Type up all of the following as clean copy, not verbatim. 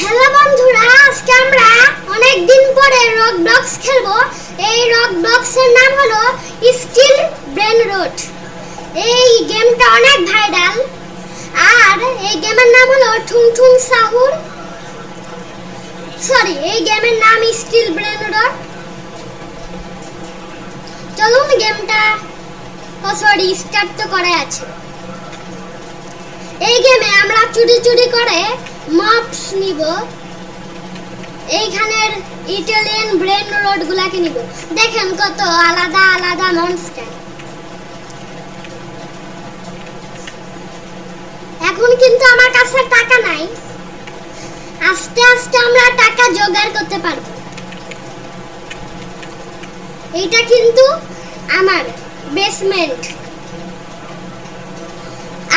Hello বন্ধুরা, আজকে আমরা অনেক দিন পরে রকব্লক্স খেলবো। এই রকব্লক্সের নাম হলো স্টিল ব্রেন রোট। এই গেমটা অনেক ভাইরাল, আর এই গেমের নাম হলো ঠুং ঠুং সাহুর। এই গেমের নাম স্টিল ব্রেন রোট। চলুন গেমটা স্টার্ট তো করে আছে। এই গেমে আমরা চুরি চুরি করে মবস নিব। এইখানের ইটালিয়ান ব্রেন রোড গুলাকে নিব। দেখেন কত আলাদা আলাদা মনস্টার। এখন কিন্তু আমার কাছে টাকা নাই, আস্তে আস্তে আমরা টাকা জোগাড় করতে পারবো। এইটা কিন্তু আমার বেসমেন্ট,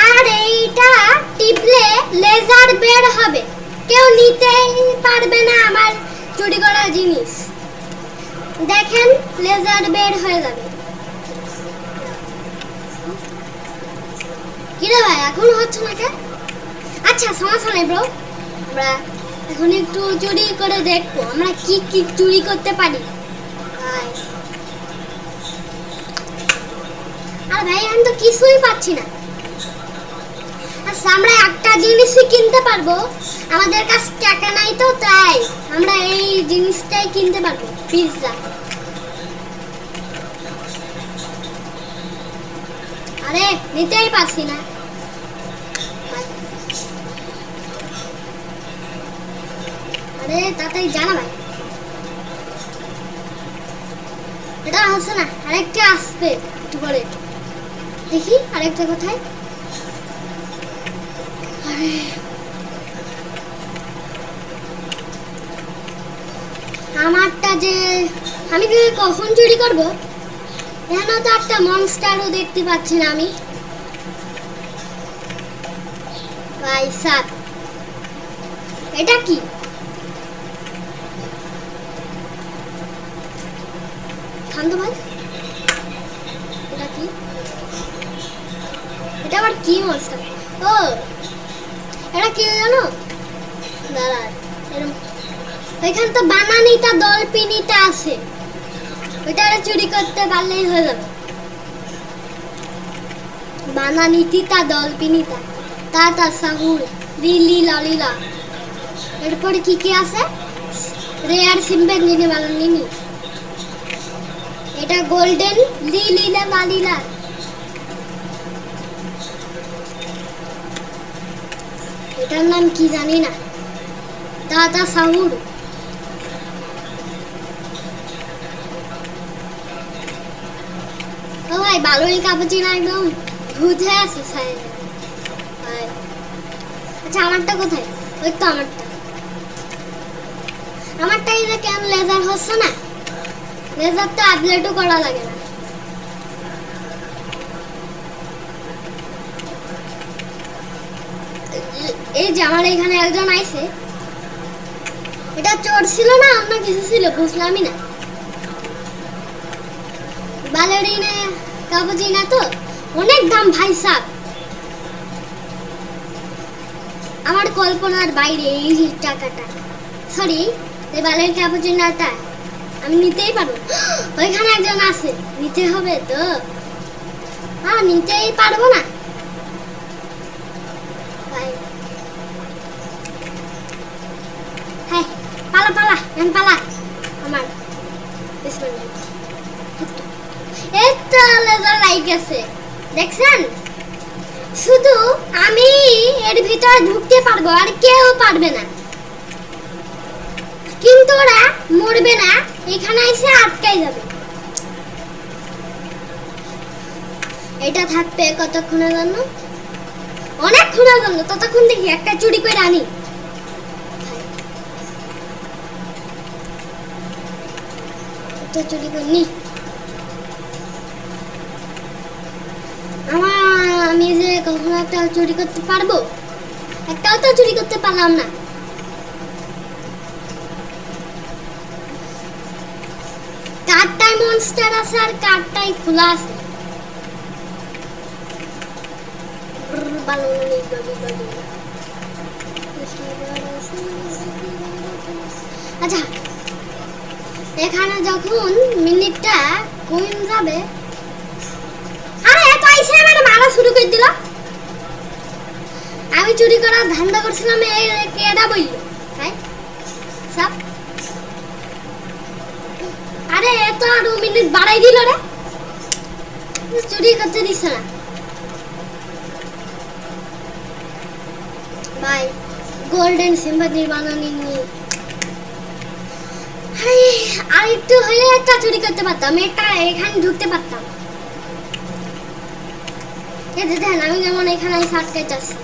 আর এইটা টিপলে লেজার বের হবে। কেউ নিতেই পারবে না আমার চুরি করা জিনিস। দেখেন লেজার বের হয়ে যাবে। কিরে ভাই, এখন হচ্ছে না কে? আচ্ছা সমস্যা নাই ব্রো, আমরা এখন একটু চুরি করে দেখবো আমরা কি কি চুরি করতে পারি। আর ভাই আমি তো কিছুই পাচ্ছি না। আচ্ছা, আমরা একটা জিনিসই কিনতে পারবো, আমাদের কাছে টাকা নাই তো তাই আমরা এই জিনিসটাই কিনতে পারবো, পিৎজা। আরে নিতেই পারছি না। আরে তাড়াতাড়ি জানা ভাই, এটা হচ্ছে না, আরেকটা আসবে একটু পরে। দেখি আরেকটা কোথায়। আমারটা যে আমি কখন চুরি করবো? এখানে তো একটা মনস্টারও দেখতে পাচ্ছি না আমি। ভাই সাত, এটা কি? থামতো ভাই, এটা কি? এটা আবার কি মনস্টার? ও এটা কি জানো? দাঁড়া, এখানে তো বানানিতা ডলফিনিতা আছে, ওইটা চুরি করতে পারলেই হয়ে যাবে। বানানিতা ডলফিনিতা তাতা সাহুর লিলি লালিলা। এরপরে কি কি আছে? রেয়ার সিম্পল নিনি বানানিনি, এটা গোল্ডেন লিলিলা লালিলা। এটার নাম কি জানি না, দাদা সাহুর। ও ভাই বালুরি কাপুচিনো একদম ভূত হয়ে আছে সাইড। আচ্ছা আমারটা কোথায়? ওই তো আমারটা এই যে কেন লেজার হচ্ছে না? লেজার তো আপডেটও করা লাগে না। এই যে আমার এখানে একজন আইছে, এটা চোর ছিল না অন্য কিছু ছিল বুঝলামই না। বালেরিনা কাপুচিনো তো অনেক দাম ভাই সাব, আমার কল্পনার বাইরে এই টাকাটা। এই বালের ক্যাপুচিনোটা আমি নিতেই পারবো। ওইখানে একজন আছে, নিতে হবে তো। নিতেই পারবো না ভাই। হ্যাঁ পালা পালা এখন পালা। আমার একটা লেজার লাইট আছে দেখছেন? শুধু আমি এর ভিতরে ঢুকতে পারবো, আর কেউ পারবে না। কিন্তু ওরা মরবে না, এখানে এসে আটকাই যাবে। এটা থাকবে কতক্ষণের জন্য? অনেকক্ষণের জন্য। ততক্ষণ দেখি একটা চুরি করে আনি। চুরি করিনি আমি যে কখনো একটা চুরি করতে পারবো? একটাও তো চুরি করতে পারলাম না। কারটাই মনস্টার আছে আর কারটাই খোলা আছে। বালুনি আচ্ছা এখানে যখন মিনিটটা কোন যাবে, আরে এত আইসে আমার মারা শুরু করে দিল। আমি চুরি করার ধান্দা করছিলাম, কেডা বলল তাই সব। আরে এত আরো মিনিট বাড়াই দিল রে, চুরি করতে দিচ্ছে না ভাই। গোল্ডেন সিম্বাদির বানানি নিয়ে আর একটু হলে একটা চুরি করতে পারতাম, এটা এখানে ঢুকতে পারতাম। এই যে দেখেন আমি যেমন এখানে সাটকে যাচ্ছি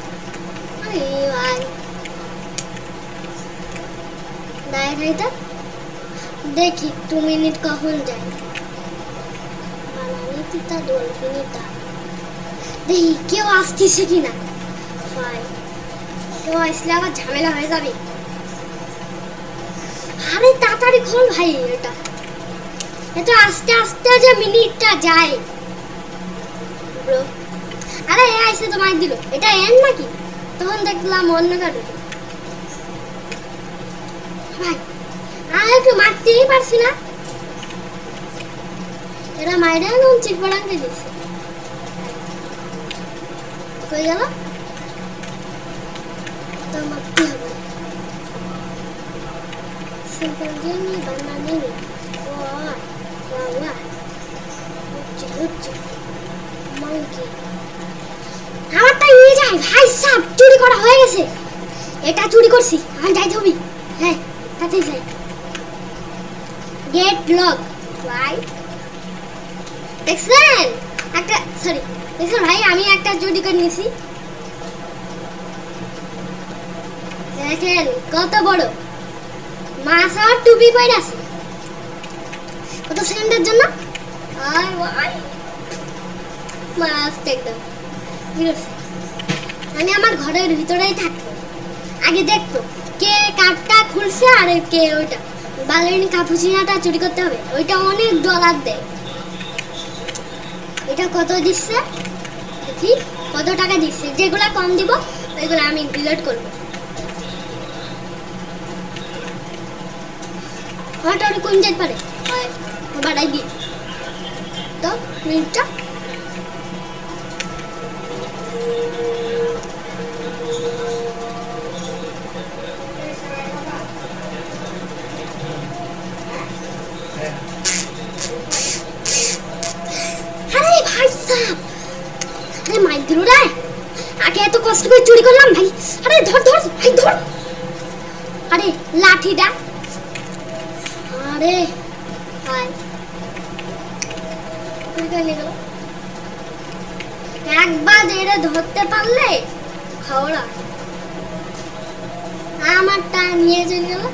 ভাই, দাঁড়িয়ে তো দেখি 2 মিনিট কখন যায়। দেখি কেউ আসতেছে কিনা ভাই, কেউ আসলে আবার ঝামেলা হয়ে যাবে। আরে তাড়াতাড়ি খোল ভাই, এটা আস্তে আস্তে যে মিনিটটা যায় ব্রো। আরে এ আইসে তো মাইক দিল, এটা এন নাকি? তখন দেখলাম অন্য কারো ভাই, আমি একটু মারতেই পারছি না। এরা মাইরা নুন চিক বাড়াতে দিচ্ছে, কই গেল তো মারতে হবে। সিম্পল জেনি বানানি ওয়া ওয়া উচ্চ উচ্চ মাঙ্কি। আমারটা নিয়ে যাই ভাই, সব চুরি করা হয়ে গেছে। এটা চুরি করছি, আমি যাইতে হবে। হ্যাঁ তাতে যাই। গেট লক ভাই, দেখছেন একটা, সরি দেখছেন ভাই আমি একটা চুরি করে নিয়েছি। দেখেন কত বড় মাছ, আর টুপি পরে আছে কত সেকেন্ডের জন্য। আর ভাই মাছ একদম আমি আমার ঘরের ভিতরেই থাকবো, আগে দেখতো কে কাপটা খুলছে আর কে ওইটা বালেরিন কাপুচিনাটা চুরি করতে হবে। ওইটা অনেক ডলার দেয়। এটা কত দিচ্ছে দেখি, কত টাকা দিচ্ছে। যেগুলা কম দিব ওইগুলো আমি ডিলিট করবো। হয়তো ওটা কোন যেতে পারে, বাড়াই দিই তো মিনিটটা। আরে ভাই সাহেব, আরে মাইক দিল রে, আগে এত কষ্ট করে চুরি করলাম ভাই। আরে ধর ধর ভাই ধর, আরে লাঠিটা, আরে ভাই একবার এটা ধরতে পারলে খাওয়া। আমারটা নিয়ে চলে গেল।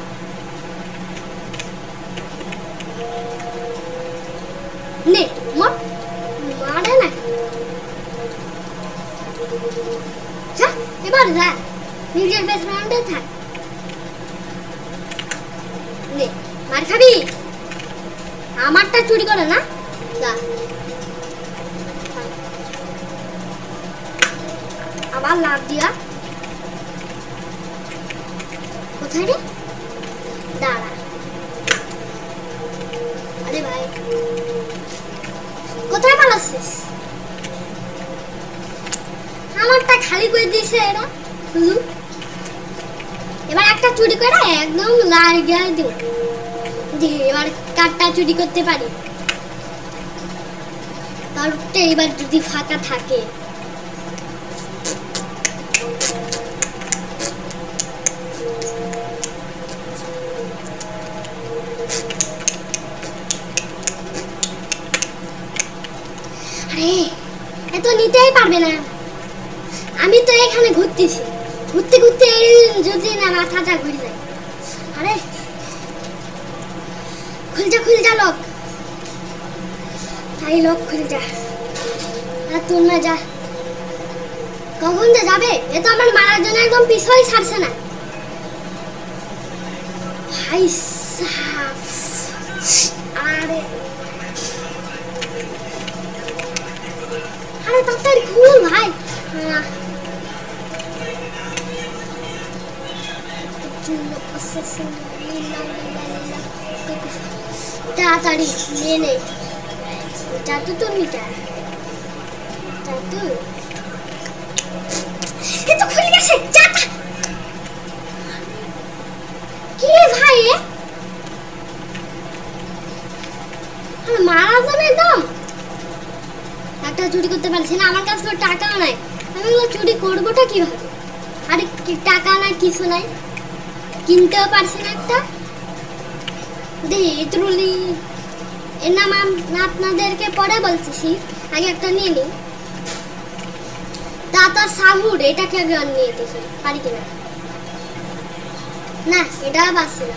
নে মারে না, এবার যা নিজের বেসমেন্টে থাক। নে মার খাবি, আমারটা চুরি করে না। যা আবার লাভ দিয়া, কোথায় রে দাঁড়া। আরে ভাই কোথায় পালাচ্ছিস? আমারটা খালি করে দিয়েছে এরা শুধু। এবার একটা চুরি করে একদম লাগিয়ে দিব, এবার কারটা চুরি করতে পারি। তারটা এবার যদি ফাঁকা থাকে, আরে এত নিতেই পারবে না। আমি তো এখানে ঘুরতেছি, ঘুরতে ঘুরতে যদি না মাথাটা ঘুরে যায়। আরে খুল যা লক, তাই লক খুলে যা। আর তোর না যা, কখন যে যাবে? এ তো আমার মারার জন্য একদম পিছই ছাড়ছে না ভাই সাহেব। আরে আরে তাড়াতাড়ি খুল ভাই। তাড়াতাড়ি নিয়ে নে চাটু তো মিটা চাটু এ তো খুলে গেছে চাটা কি ভাই মারা যাবে একদম একটা চুরি করতে পারছি না আমার কাছে তো টাকাও নাই আমি এগুলো চুরি করবোটা কিভাবে আরে টাকা নাই কিছু নাই কিনতেও পারছি না একটা দেখি ট্রলি এর নাম আপনাদেরকে পরে বলছি আগে একটা নিয়ে নিই টাটা সাহুর এটাকে আগে নিয়ে দেখি পারি কিনা না এটা পাচ্ছি না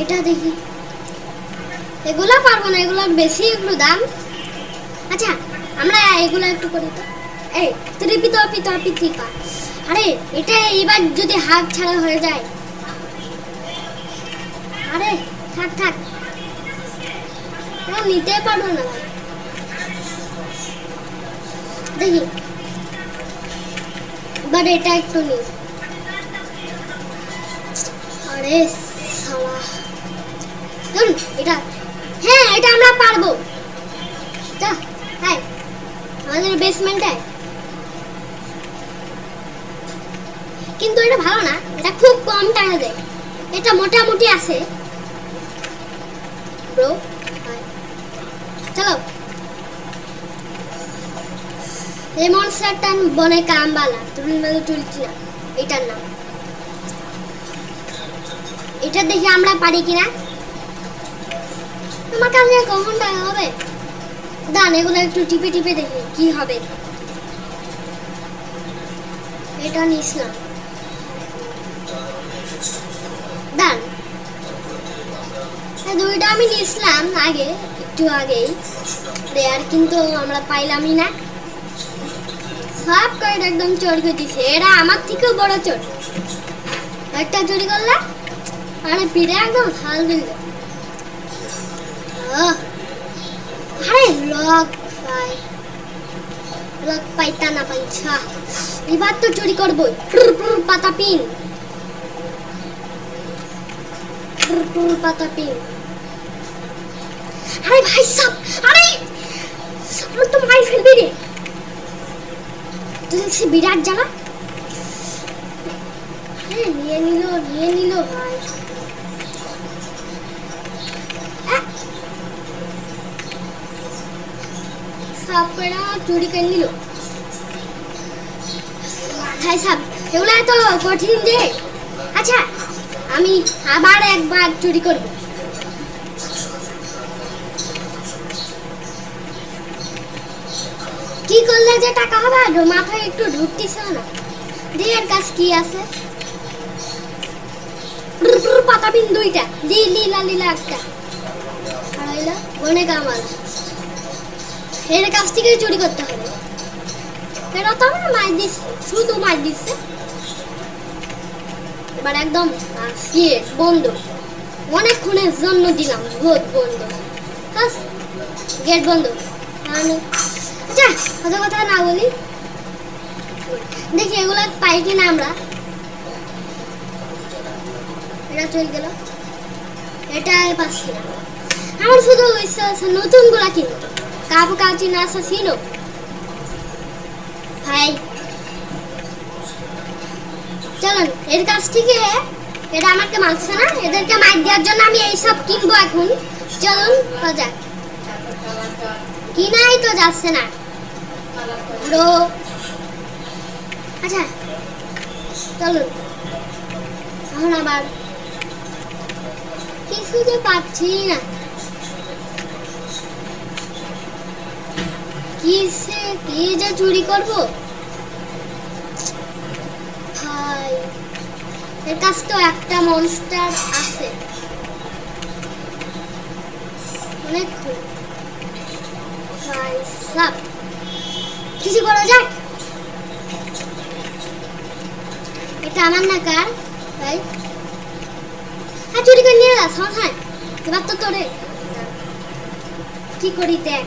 এটা দেখি এগুলো পারবো না এগুলো বেশি এগুলো দাম আচ্ছা আমরা এগুলো একটু করি তো এই ত্রিপিত পিত পিতিপা আরে এটা এবার যদি হাত ছাড়া হয়ে যায় আরে থাক থাক নিতে পারবো না দেখি এবার এটা একটু নি আরে সালা এটা হ্যাঁ এটা আমরা পারবো হ্যাঁ আমাদের বেসমেন্টে কিন্তু এটা ভালো না এটা খুব কম টাকা দেয় এটা মোটামুটি আছে ব্রো চলো লেমন সাটান বনে কামবালা তুমি মানে চলছি না এটার নাম এটা দেখি আমরা পারি কিনা আমার কাছে কখন টাকা হবে দান এগুলো একটু টিপে টিপে দেখি কি হবে এটা নিস না দান দুইটা আমি নিয়েছিলাম আগে একটু আগেই আর কিন্তু আমরা পাইলামই না সব কয়টা একদম চোর করে দিছে এরা আমার থেকেও বড় চোর একটা চুরি করলাম মানে পিড়ে একদম হাল দিল আরে লক পাইতা না পাইছা এবার তো চুরি করবো পাতা পিন পাতা পিন আরে ভাই সাব আরে আমার তো মাই ফেলবি রে তুই দেখছি বিরাট জানা হ্যাঁ নিয়ে নিল ভাই সাপ পেড়া চুরি করে নিল ভাই সাব এগুলো এত কঠিন যে আচ্ছা আমি আবার একবার চুরি করব কি করলে যে টাকা হবে মাথায় একটু ঢুকতেছে না দেহের কাজ কি আছে পাতা বিন দুইটা লীলা লীলা একটা আর হইলো অনেক আমার এর কাছ থেকে চুরি করতে হবে এরা তো আমার মার দিচ্ছে শুধু মার দিচ্ছে এবার একদম বন্ধ অনেকক্ষণের জন্য দিলাম ভোট বন্ধ গেট বন্ধ আচ্ছা কত কথা না বলি দেখি এগুলো পাই কিনা আমরা এটা চলে গেল এটা পাচ্ছি না আমার শুধু ইচ্ছা আছে নতুন গুলা কিনতে কাপড় কাচি না আসা ছিল ভাই চলুন এর কাছ থেকে এটা আমাকে মানছে না এদেরকে মাইক দেওয়ার জন্য আমি এইসব কিনবো এখন চলুন বাজার কিনাই তো যাচ্ছে না ব্রো আচ্ছা চলুন এখন আবার কিছু যে পাচ্ছি না কি যে চুরি করবো ভাই এর কাছে তো একটা মনস্টার আছে অনেক ভাই সব কিছু করা যাক এটা আমার না কার ভাই হ্যাঁ চুরি করে নিয়ে যা সমস্যা এবার তো তোরে কি করি দেখ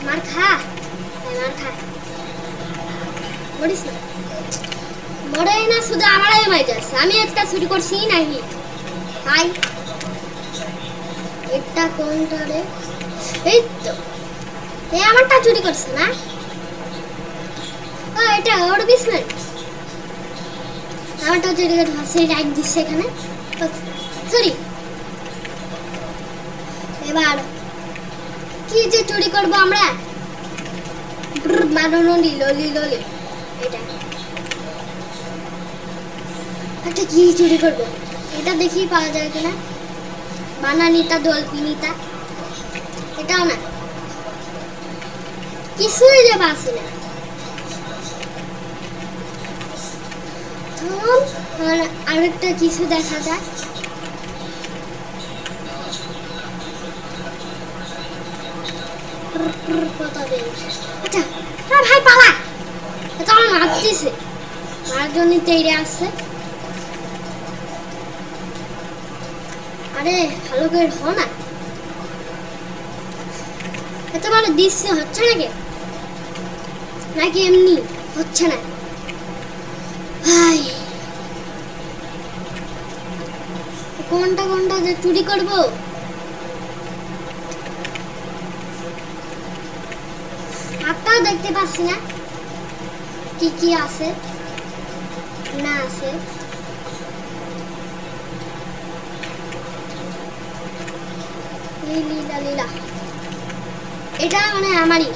মার খা বলিস না মরে না, শুধু আমারই মাই যাচ্ছে। আমি একটা চুরি করছি নাকি? হাই, এটা কোনটা রে? এই তো, এই আমারটা চুরি করছে না? ও, এটা ওর বিসমেন্ট। আমারটা চুরি করে ফাঁসি রাইট দিচ্ছে এখানে। চুরি। এবার কি যে চুরি করবো আমরা? মারনো লিলি এটা একটা কি চুরি করবো? এটা দেখি পাওয়া যায় কিনা। বানানিতা দলপিনিতা, এটাও না, কিছুই যে পাচ্ছি না। আরেকটা কিছু দেখা যায়। আচ্ছা, ভাই পালা, এটা আমার মারতেছে, মার জন্য তেড়ে আসছে। আরে ভালো করে হ না, এত ভালো দৃশ্য হচ্ছে নাকি? নাকি এমনি হচ্ছে না? ভাই কোনটা যে চুরি করবো? হাতটাও দেখতে পাচ্ছি না কি কি আছে না আছে। লীলা এটা মানে আমারই।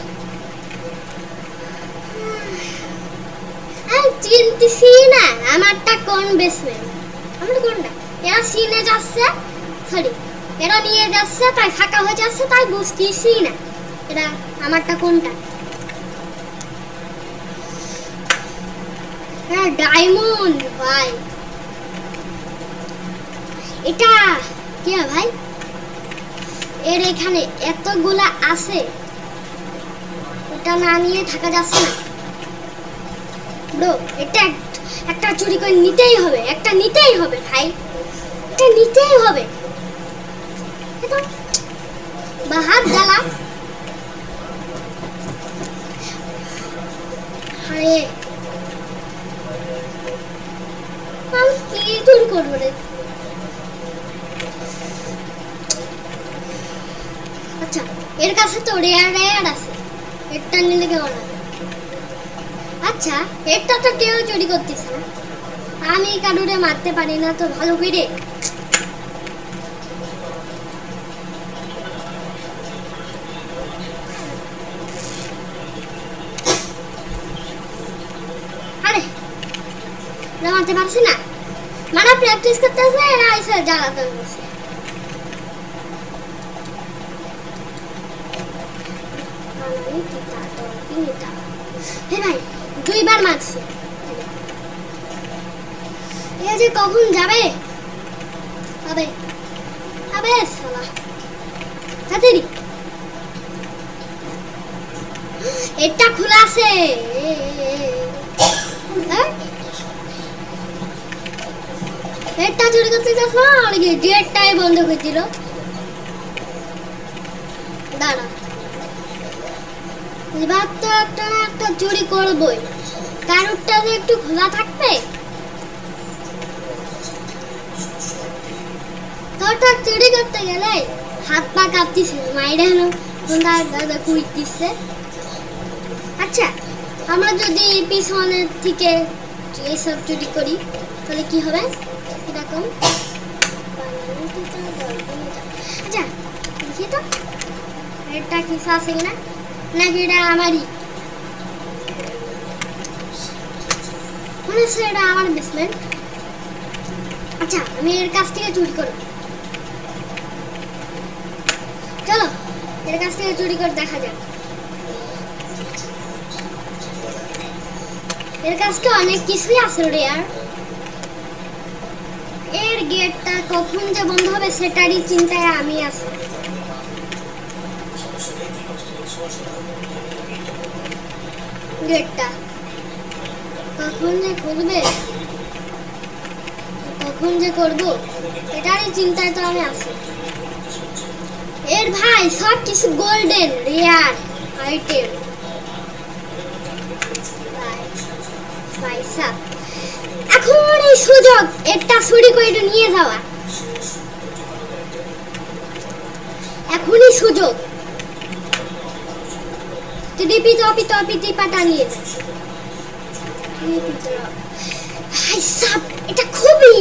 চিনতেছি না আমারটা কোন বেসমেন্ট। আমার কোনটা? এরা সিনে যাচ্ছে, সরি এরা নিয়ে যাচ্ছে, তাই ফাঁকা হয়ে যাচ্ছে, তাই বুঝতেছি না এটা আমারটা কোনটা। হ্যাঁ, ডায়মন্ড ভাই। এটা কি ভাই? এর এখানে এতগুলা আছে, এটা না নিয়ে থাকা যাচ্ছে না ব্রো। এটা একটা চুরি করে নিতেই হবে, একটা নিতেই হবে ভাই, এটা নিতেই হবে। বাহার জ্বালা। আরে আমি কি চুরি করবো রে? আচ্ছা, এর কাছে তো রেয়ার আছে, এটা নিলে কেমন হবে? আচ্ছা, এটা তো কেউ চুরি করতেছে না, আমি কারুরে মারতে পারি না তো ভালো করে। আরে মারতে পারছি না, মানে প্র্যাকটিস করতেছে, এরা এসে জ্বালাতে বসে। ভাই দুইবার মারছি, এ যে কখন যাবে? আবে আবে শালা, তাড়াতাড়ি। এটা খোলা আছে, এটা চুরি করতে যাচ্ছ নাকি? গেটটাই বন্ধ করে দিল। দাঁড়া, এবার তো একটা না একটা চুরি করবই, কারুরটা যে একটু খোলা থাকবে। তোরটা চুরি করতে গেলে হাত পা কাঁপতিছে, মাইরে হলো দাদা কুইট দিচ্ছে। আচ্ছা, আমরা যদি পিছনের থেকে এইসব চুরি করি তাহলে কি হবে এরকম? আচ্ছা দেখি তো এটা কিছু আছে কিনা, নাকি এটা আমারই মনে হচ্ছে এটা আমার বেসমেন্ট। আচ্ছা, আমি এর কাছ থেকে চুরি করব। চলো এর কাছ থেকে চুরি করে দেখা যাক। এর কাছে অনেক কিছুই আছে রে আর। এর গেটটা কখন যে বন্ধ হবে সেটারই চিন্তায় আমি আছি। গেটটা কখন যে খুলবে, কখন যে করব এটারই চিন্তায় তো আমি আছি। এর ভাই সব কিছু গোল্ডেন রেয়ার আইটেম। এখন এই সুযোগ একটা চুরি করে নিয়ে যাওয়া, এখনই সুযোগ। টিপি টপি টপি টিপাটা নিয়ে যায়। ভাই সাব এটা খুবই,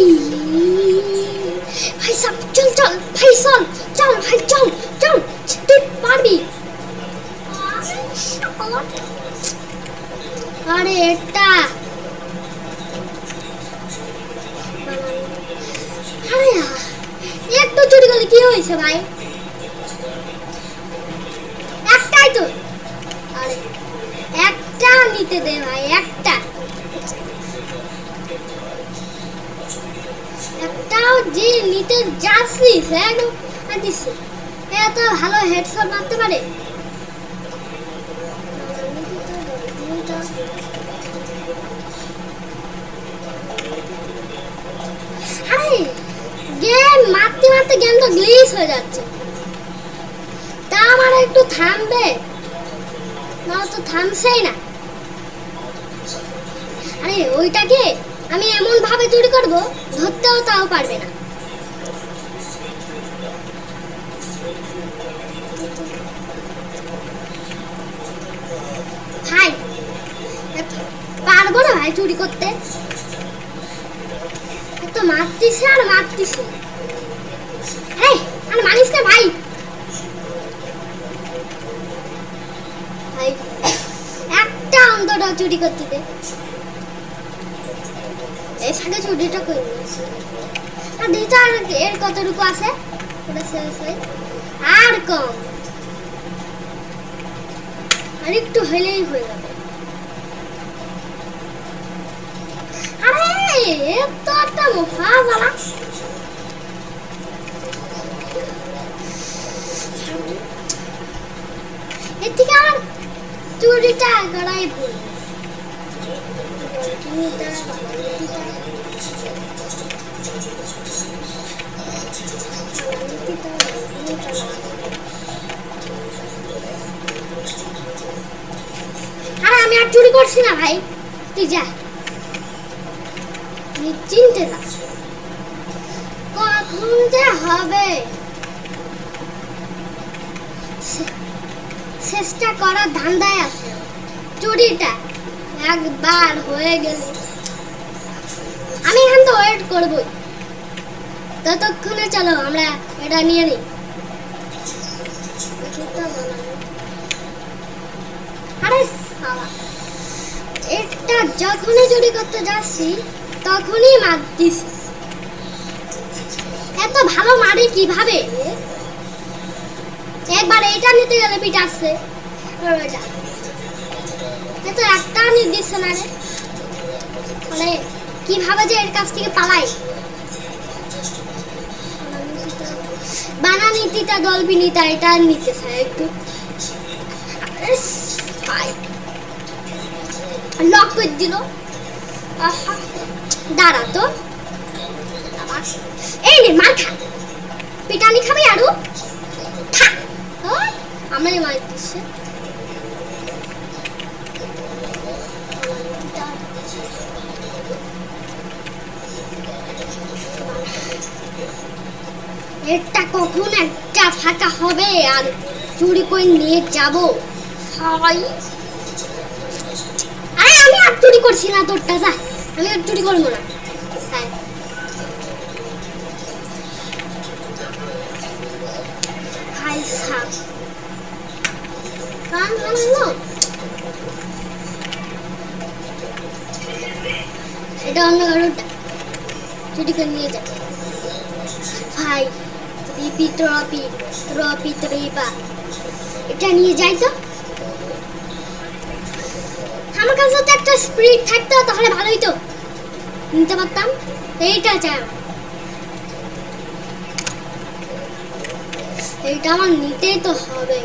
ভাই সাব চল চল ভাই চল চল ভাই চল চল, তুই পারবি। আরে এটা আরে একটু চুরি করলে কি হয়েছে ভাই, একটাই তো। আরে একটা নিতে দে ভাই, একটাও যে নিতে যাচ্ছিস একদম দিচ্ছে। এত ভালো হেডশট মারতে পারে। আরে গেম মারতে মারতে গেম তো গ্লিচ হয়ে যাচ্ছে। তা আমার একটু থামবে না, তো থামছেই না। আরে ওইটাকে আমি এমন ভাবে চুরি করব ধরতেও তাও পারবে না। ভাই পারবো না ভাই চুরি করতে, তো মারতিছে আর মারতিছে। আর মানিস না ভাই, একটা অন্তত চুরি করতে দে। এই সাথে চুরিটা করে আর দিতে, আর এর কতটুকু আছে ওটা শেষ হয় আর কম, আর একটু হইলেই হয়ে যাবে। আরে তো একটা মুখা বালা, এর থেকে আমার চুরিটা করাই ভুল। আরে আমি আর চুরি করছি না ভাই, তুই যা নিশ্চিন্তে যা। কখন যে হবে চেষ্টা করার ধান্দায় আছে। চুরিটা একবার হয়ে গেলে আমি এখান তো ওয়েট করবই, ততক্ষণে চলো আমরা এটা নিয়ে নিই। আরে এটা যখনই চুরি করতে যাচ্ছি তখনই মারতিস। এত ভালো মারি কিভাবে? একবার এটা নিতে গেলে পিটাচ্ছে, এত একটা দিচ্ছে না রে। মানে কিভাবে যে এর কাছ থেকে পালাই। বানানিতিটা ডলফিনিটা এটা নিতে চাই একটু। লক করে দিল। দাঁড়া তো, এই নে মার খা, পিটানি খাবি আরো খা। আমরা মার দিচ্ছে। এটা কখন একটা ফাঁকা হবে আর চুরি করে নিয়ে যাব। আরে আমি আর চুরি করছি না, তোরটা যা, আমি আর চুরি করবো না। ভাই সাপ কান বানালো, এটা অন্য কারোরটা, চুরি করে নিয়ে যাবে। ভাই টিপি ট্রপি ট্রপি ট্রিপা এটা নিয়ে যাই তো। আমার কাছে তো একটা স্পিরিট থাকতো তাহলে ভালোই তো নিতে পারতাম। এইটা চাই, এইটা আমার নিতেই তো হবে।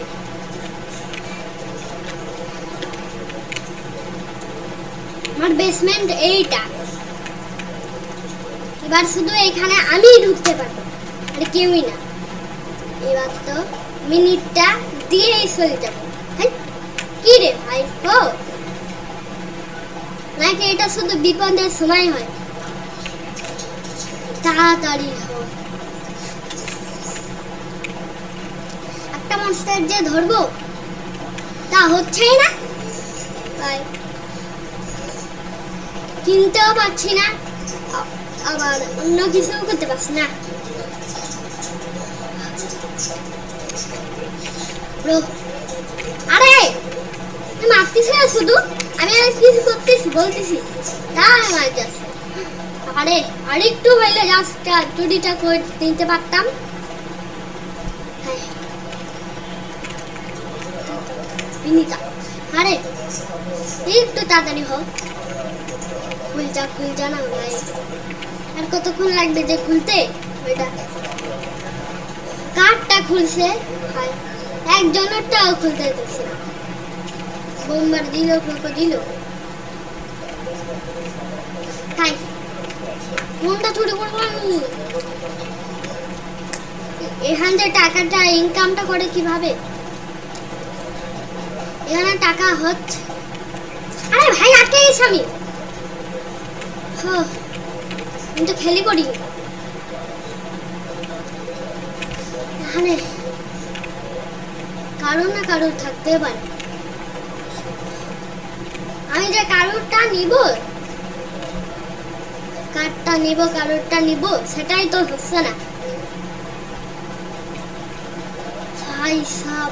আমার বেসমেন্ট এইটা, এবার শুধু এখানে আমিই ঢুকতে পারবো আর কেউই না। এবার তো মিনিটটা দিয়েই চলে যাবো। কি রে ভাই, ও নাকি এটা শুধু বিপদের সময় হয়? তাড়াতাড়ি একটা মনস্টার যে ধরবো তা হচ্ছেই না, কিনতেও পাচ্ছি না, আবার অন্য কিছু করতে পারছি না। আরে মারতেছি না, শুধু আমি আর কিছু করতেছি বলতেছি তাই মার যাচ্ছে। আরে আরেকটু হইলে জাস্ট চুরিটা করে নিতে পারতাম। বিনিতা আরে একটু তাড়াতাড়ি হোক, খুলজা না ভাই, আর কতক্ষণ লাগবে যে খুলতে? ওইটা কাঠটা খুলছে, একজনেরটাও খুলতে দিচ্ছে না। বোমবার দিল, দিল তাই মনটা চুরি করবো আমি। এখান থেকে টাকাটা ইনকামটা করে কিভাবে? এখানে টাকা হচ্ছে। আরে ভাই আটকে গেছি আমি তো খেলি করি। এখানে কারোর না কারোর থাকতে পারে, আমি যে কারোরটা নিব, কারটা নিব, কারোরটা নিব, সেটাই তো হচ্ছে না ভাই সাব।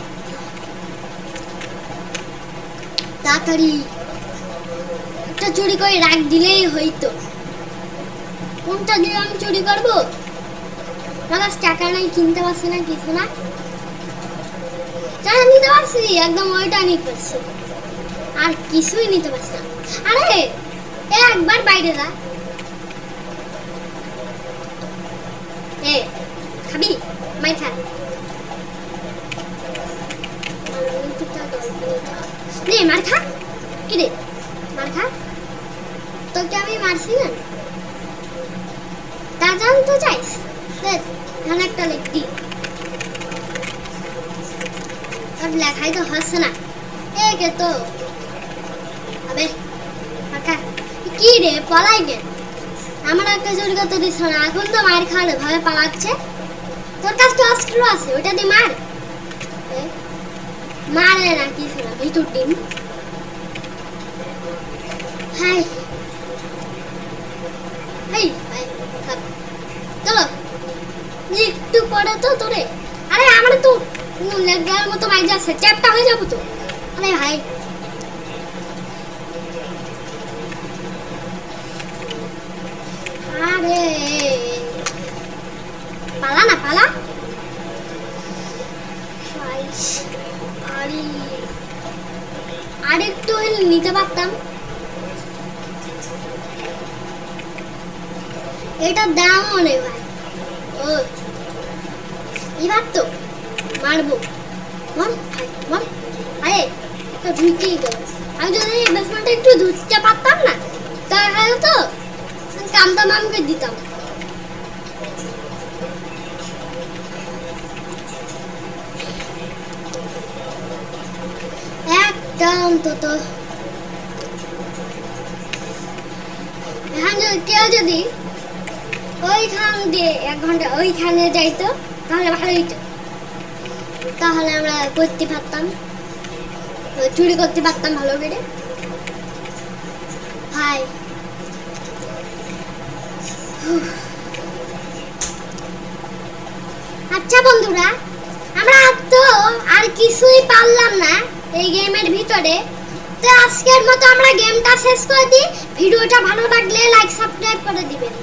তাড়াতাড়ি একটা চুরি করে রাখ দিলেই হইতো। কোনটা দিয়ে আমি চুরি করবো? আমার টাকা নাই, কিনতে পারছি না, কিছু না। যা নিতে পারছি একদম ওইটা নিতে পারছি, আর কিছুই নিতে পারছি না। আরে একবার বাইরে যা, খাবি মাই খা নে, মার খা। কি রে মার খা, তোকে আমি মারছি না, তা জানতে চাইস? এখানে একটা লিখতি, আর লেখাই তো হচ্ছে না। কে তো আবে কি রে পলাই গে, আমার একটা চুরি করতে দিস না, এখন তো মার খাওয়ালে ভাবে পালাচ্ছে। তোর কাছে তো অস্ত্র আছে, ওইটা দিয়ে মার। মারে না কিছু না, ভিতর ডিম। হাই চলো একটু পরে তো তোরে। আরে আমার তো লেগার মতো মাই যাচ্ছে, চ্যাপটা হয়ে যাবো তো। আরে ভাই আরে পালা না পালা। আর একটু নিতে পারতাম। এটা দামও নেই ভাই। ও এবার তো মারবো, মর ভাই মর। আরে তো ঢুকেই গেল। আমি যদি বেসমেন্টে একটু ধুতে পারতাম না, তাহলে তো কামটা মামকে দিতাম। একটা অন্তত এখানে কেউ যদি ওইখান দিয়ে 1 ঘন্টা ওইখানে যাইতো তাহলে ভালো হইতো, তাহলে আমরা করতে পারতাম, চুরি করতে পারতাম ভালো করে ভাই। আচ্ছা বন্ধুরা, আমরা তো আর কিছুই পারলাম না এই গেমের ভিতরে, তো আজকের মতো আমরা গেমটা শেষ করে দিই। ভিডিওটা ভালো লাগলে লাইক সাবস্ক্রাইব করে দিবেন।